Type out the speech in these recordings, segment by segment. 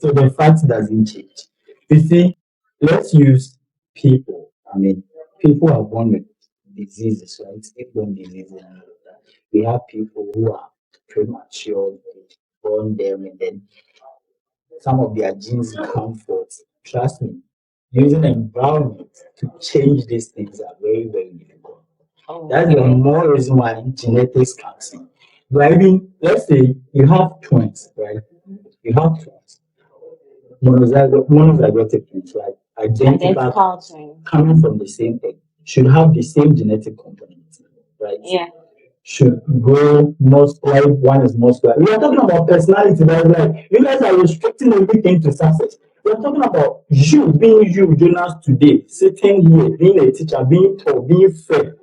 So the fact doesn't change. You see, let's use people. I mean, people are born with diseases, right? Inborn diseases and all of that. We have people who are premature, born them, and then some of their genes come forth. Trust me, using environment to change these things are very, very difficult. That's the more reason why genetics comes in. But I mean, let's say you have twins, right? You have twins, monozygotic twins, right? Identical twins. coming from the same egg should have the same genetic component, right? Yeah. Should grow muscular. One is muscular. We are talking about personality. That's like you guys are restricting everything to success. We are talking about you being you, Jonas, today, sitting here, being a teacher, being tall, being fair,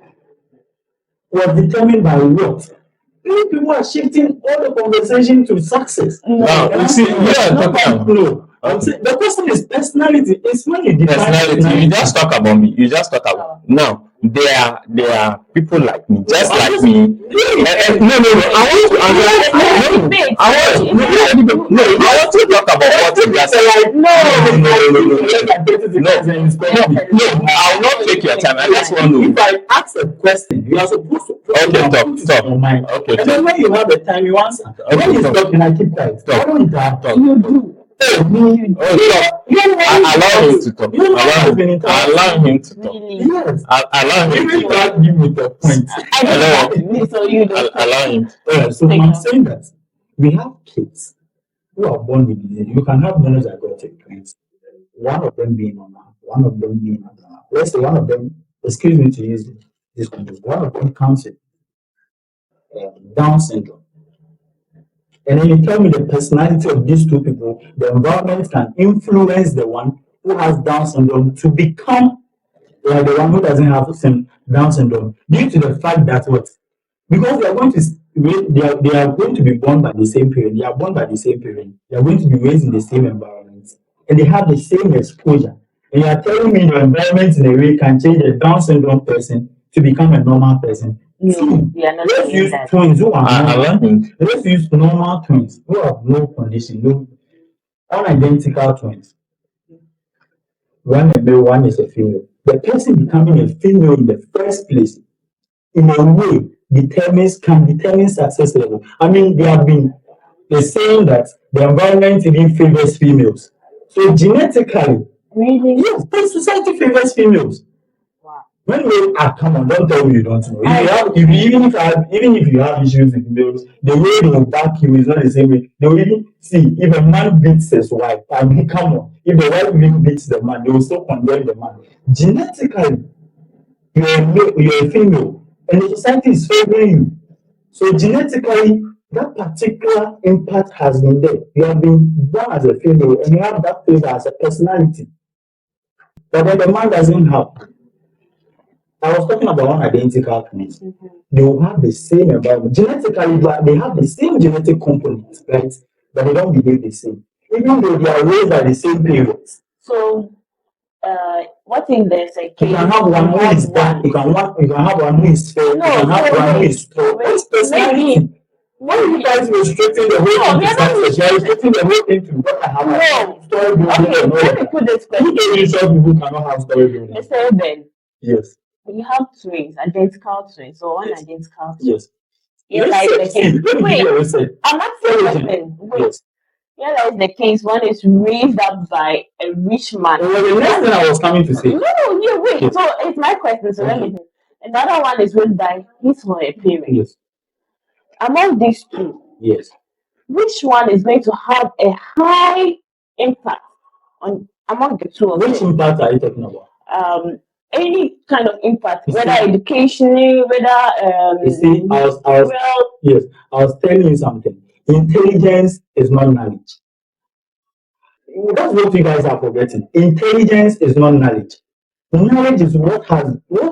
was determined by what? Many people are shifting all the conversation to success. Now, you see, No, I'm saying the question is personality. It's when you define personality. You just talk about me. You just talk about now. There are people like me, just like me. No. I want to answer. I want to talk about what you just said. No. I will not take your time. I just want to. If I ask a question, you are supposed to talk. Your mind. Okay, and then when you have the time, you answer. When he's talking, I keep quiet. Why don't you talk? You do. Allow him to talk. Allow him to talk. Yes. Allow him to talk. Give me the point. Allow him. So I'm saying that we have kids who are born with disease. You can have monozygotic twins. One of them being normal, one of them being abnormal. Let's say one of them, excuse me to use this context, one of them comes with Down syndrome. And then you tell me the personality of these two people, the environment can influence the one who has Down syndrome to become like the one who doesn't have Down syndrome, due to the fact that what? Because they are going to be born by the same parent, they are born by the same parent, they are going to be raised in the same environment, and they have the same exposure. And you are telling me your environment in a way can change a Down syndrome person to become a normal person. No, we are not Let's doing use that. twins who are normal. Let's use normal twins who have no condition, no unidentical twins. One a male, one is a female. The person becoming a female in the first place, in a way, can determine success level. I mean, they're saying that the environment even favors females. So genetically, Really? yes, the society favors females. Wow. When we come on, don't tell me you don't know. Even if you have issues with males, the way they will back you is not the same way. They will even see if a man beats his wife. I mean, come on. If the wife even beats the man, they will still condemn the man. Genetically, you're a female, and the society is favoring you. So genetically, that particular impact has been there. You have been born as a female, and you have that favor as a personality. But then the man doesn't have. I was talking about unidentical twins. They will have the same environment. Genetically, they have the same genetic components, right? But they don't behave the same. Even though they are raised by the same parents. So, what if there's a case? You can have one who is dark, you can have one who is fair, you can have one who is tall. That's personality. Why are you guys restricting the whole thing to success? You're restricting the whole thing to what I have. Story building. Okay, let me put this question. Who told you some people cannot have story building? Mr. Ben. Yes. You have twins, identical twins, or unidentical twins. Yes. Yes, like the case. Wait, I'm not saying wait. Yes. Yeah, like the case. One is raised up by a rich man. Well, the next thing I was coming to say. No, yeah, wait. Yes. So it's my question. So let me. Another one is raised by his or her parents. Yes. Among these two, yes, which one is going to have a high impact on among the two of them? Which impact are you talking about? Any kind of impact, whether educationally, whether you see, yes, I was telling you something. Intelligence is not knowledge. That's what you guys are forgetting. Intelligence is not knowledge. Knowledge is what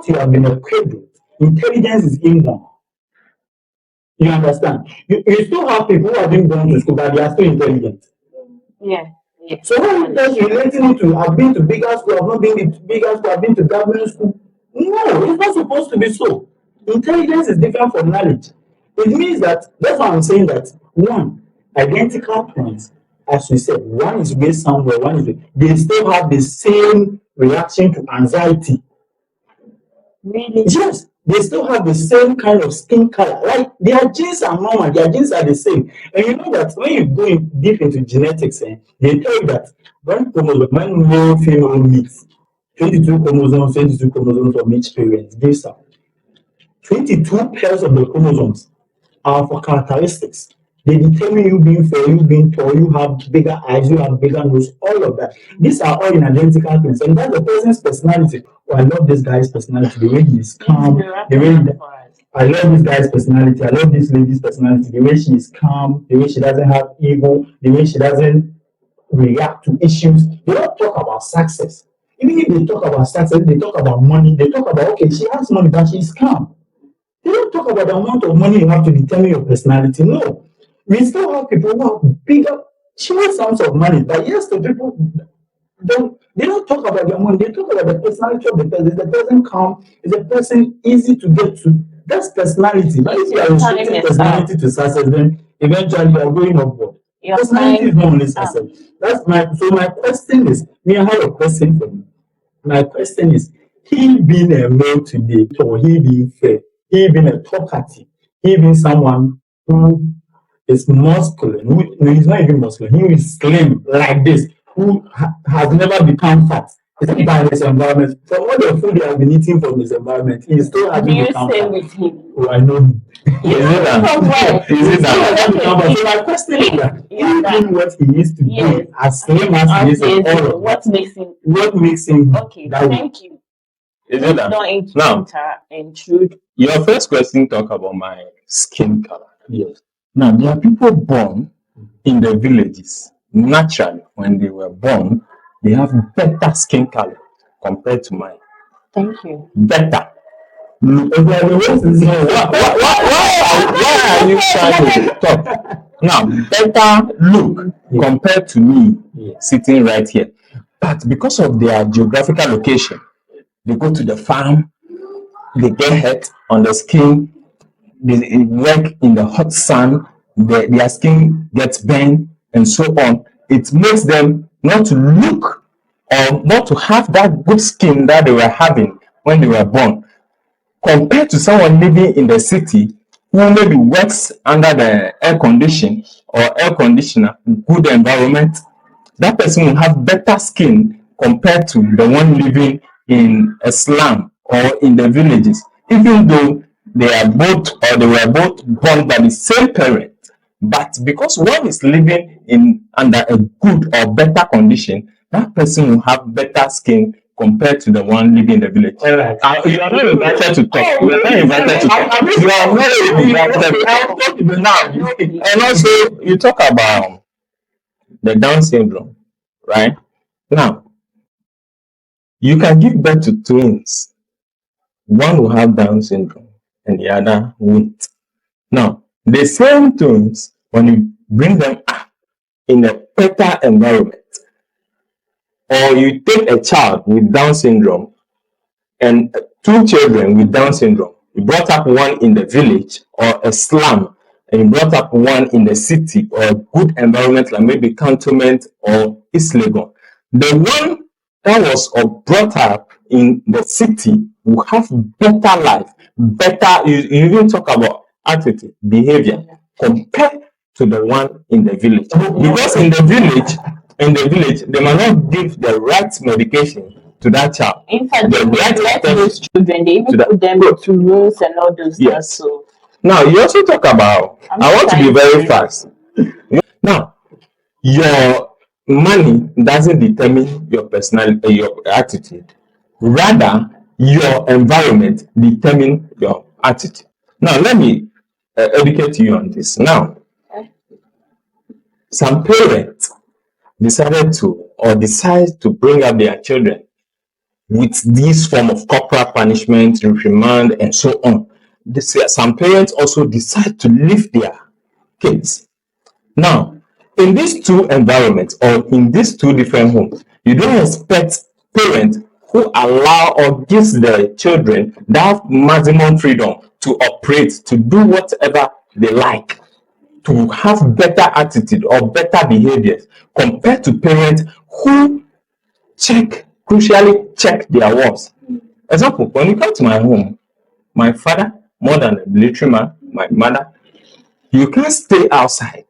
you have been equipped with. Intelligence is inborn. You understand? You still have people who have been going to school, but they are still intelligent. Yeah. So what is that relating it to? I've been to bigger school, I've not been to bigger school, I've been to government school. No, it's not supposed to be so. Intelligence is different from knowledge. It means that's why I'm saying that one, identical twins as we said, one is raised somewhere, one is they still have the same reaction to anxiety. Really? Yes, they still have the same kind of skin color. Like their genes are normal, their genes are the same. And you know that when you go deep into genetics, they tell you that when male female meets, 22 chromosomes from each parent gives up 22 pairs of the chromosomes are for characteristics. They determine you being fair, you being tall, you have bigger eyes, you have bigger nose, all of that. These are all in identical things. And that's the person's personality. Oh, I love this guy's personality, the way he's calm, the way I love this guy's personality, I love this lady's personality, the way she is calm, the way she doesn't have ego, the way she doesn't react to issues. They don't talk about success. Even if they talk about success, they talk about money, they talk about, okay, she has money, but she's calm. They don't talk about the amount of money you have to determine your personality. No. We still have people who have bigger, huge sums of money, but yes, the people they don't talk about their money, they talk about the personality of the person. Is the person calm? Is the person easy to get to? That's personality. But if you are restricting personality to success, then eventually you are going upward. Personality is not only success. That's my question is, me, I have a question for you. My question is, he being a male today, or he being fair, he being a talkative, he being someone who is masculine, who no, he's not even masculine, he is slim like this, who has never become fat. Is it by his environment? From all the food he has been eating from his environment, he still hasn't become fat. With him? Oh, I know him. Is it that? Is it that? So my question is that even what he used to do, as slim as he is, and all of what makes him okay? Thank you. Is it that? Now, intrude. your first question talk about my skin color. Yes. Now, there are people born in the villages. Naturally, when they were born, they have better skin color compared to mine. Thank you. Better. Why are you trying to talk? Now, better look compared to me sitting right here. But because of their geographical location, they go to the farm, they get hurt on the skin, they work in the hot sun, their skin gets burned, and so on. It makes them not to look or not to have that good skin that they were having when they were born, compared to someone living in the city who maybe works under the air conditioner, good environment. That person will have better skin compared to the one living in a slum or in the villages, even though they were both born by the same parent. But because one is living under a good or better condition, that person will have better skin compared to the one living in the village. All right. You are not invited to talk. You are not invited to talk. You are not invited now. And also, you talk about the Down syndrome, right? Now, you can give birth to twins. One will have Down syndrome and the other won't. Now, the same twins, when you bring them up in a better environment, or you take a child with Down syndrome and two children with Down syndrome, you brought up one in the village or a slum, and you brought up one in the city or a good environment like maybe cantonment or East Legon. The one that was brought up in the city will have better life, better. You even talk about attitude, behavior compared to the one in the village, because in the village, they might not give the right medication to that child. In fact, they let those children, they even put them to rooms and all those stuff. So now you also talk about. I want to be very fast. Now, your money doesn't determine your personality, your attitude. Rather, your environment determines your attitude. Now, let me educate you on this. Now, some parents decide to bring up their children with this form of corporal punishment, reprimand, and so on. Some parents also decide to leave their kids. Now, in these two environments or in these two different homes, you don't expect parents who allow or gives their children that maximum freedom to operate, to do whatever they like. to have better attitude or better behaviors compared to parents who crucially check their works. Example, when you come to my home, my father, more than a military man, my mother, you can't stay outside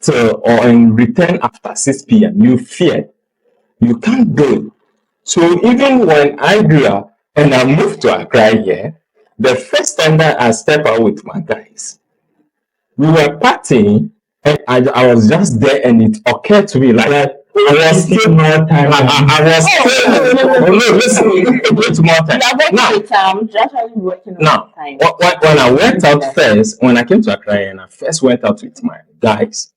or in return after 6 p.m. You fear. You can't go. So even when I grew up and I moved to Accra here, the first time that I stepped out with my guys, we were partying and I was just there and it occurred to me like I was still more time. I was still no, listen, wait more time. Now, when I went out first, when I came to Accra and I first went out with my guys,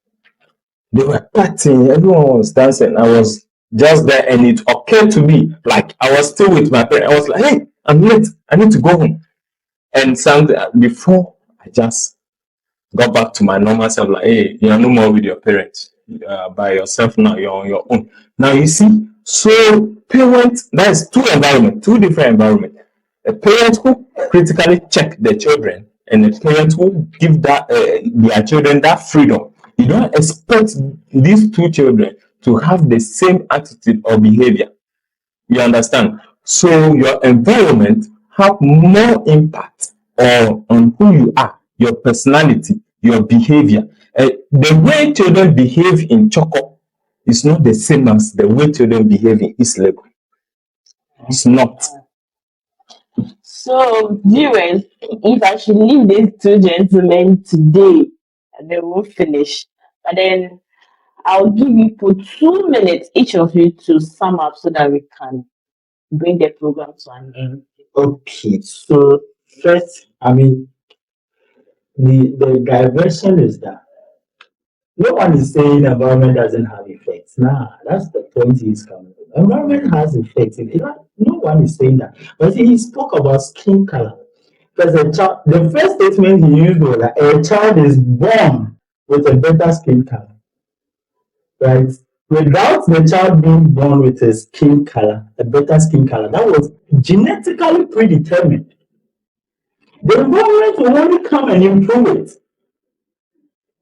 they were partying, everyone was dancing. I was just there and it occurred to me like I was still with my parents. I was like, hey, I'm late, I need to go home. And something before I just got back to my normal self, like, hey, you're no more with your parents. By yourself now, you're on your own. Now you see, so parents, that's two different environments. A parent who critically check their children and a parent who give that their children that freedom. You don't expect these two children to have the same attitude or behavior. You understand? So your environment have more impact on who you are, your personality, your behavior. The way children behave in Choco is not the same as the way children behave in East Lagos. It's not. So, viewers, if I should leave these two gentlemen today, they won't finish. But then I'll give you for 2 minutes, each of you, to sum up so that we can bring the program to an end. Okay, so first, the diversion is that no one is saying environment doesn't have effects. Nah, that's the point he's coming from. Environment has effects. No one is saying that. But see, he spoke about skin color. Because the first statement he used was that a child is born with a better skin color. Right? Without the child being born with a better skin color, that was genetically predetermined. The environment will only come and improve it.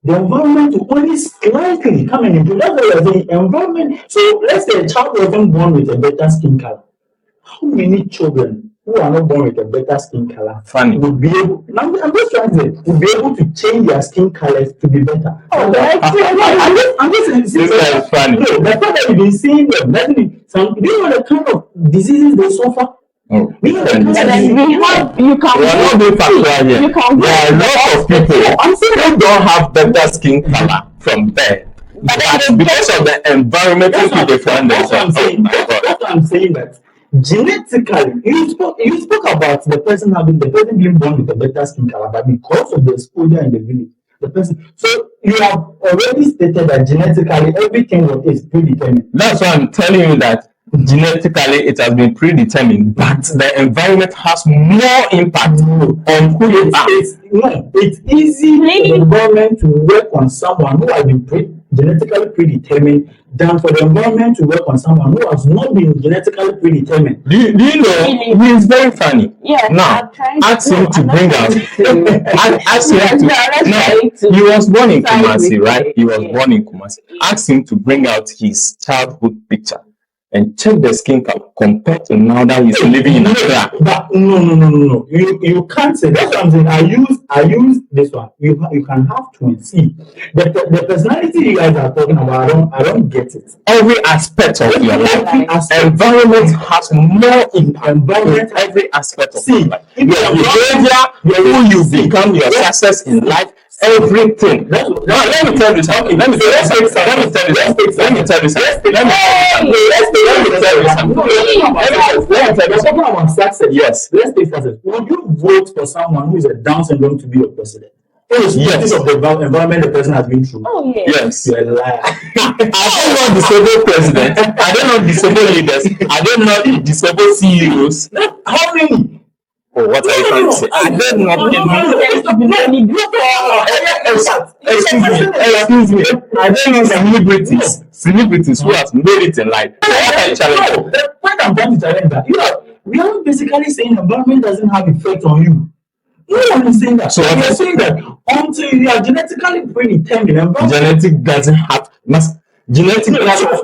The environment will only slightly come and improve. That's what we're saying. Environment. So let's say a child wasn't born with a better skin color. How many children who are not born with a better skin color would be able? I'm just trying to say, would be able to change their skin colors to be better. I'm just This guy is funny. No, the fact that you've been seeing them, do you know the kind of diseases they suffer? Oh. You can There are lots of people who don't have better skin color from birth. But because of the environment they find themselves. That's what I'm saying. That genetically, you spoke about the person being born with a better skin color, but because of the exposure in the village, the person. So you have already stated that genetically everything is predetermined. That's why I'm telling you that genetically it has been predetermined, but the environment has more impact on who you are. It's easy for the environment to work on someone who has been genetically predetermined than for the environment to work on someone who has not been genetically predetermined. Do you know, he is very funny. Yeah. Now, ask him to bring out. Ask him to. No, he was born in Kumasi, right? He was born in Kumasi. Ask him to bring out his childhood picture and check the skin color compared to now that he's living in Accra. But no. You can't say that's what I'm saying. I use this one. You can have twins. See, the personality you guys are talking about, I don't get it. Every aspect of your life, environment has more impact. Every aspect of your life. Your behavior, who you become, your success in life. Everything. Now, let me tell you something. Let me tell you something. Yes. Let's take success. Would you vote for someone who is a Down syndrome to be your president? Yes. Of the environment the person has been through. Oh, yes. You're a liar. I don't know disabled president. I don't know disabled leaders. I don't know disabled CEOs. How many? Oh, what are you trying to say? I don't know. Excuse me. I don't know celebrities who have made it in life. The point I'm trying to challenge that, we are basically saying the environment doesn't have effect on you. No one is saying that. So So you're saying that until you are genetically predetermined, genetic doesn't have genetic. No,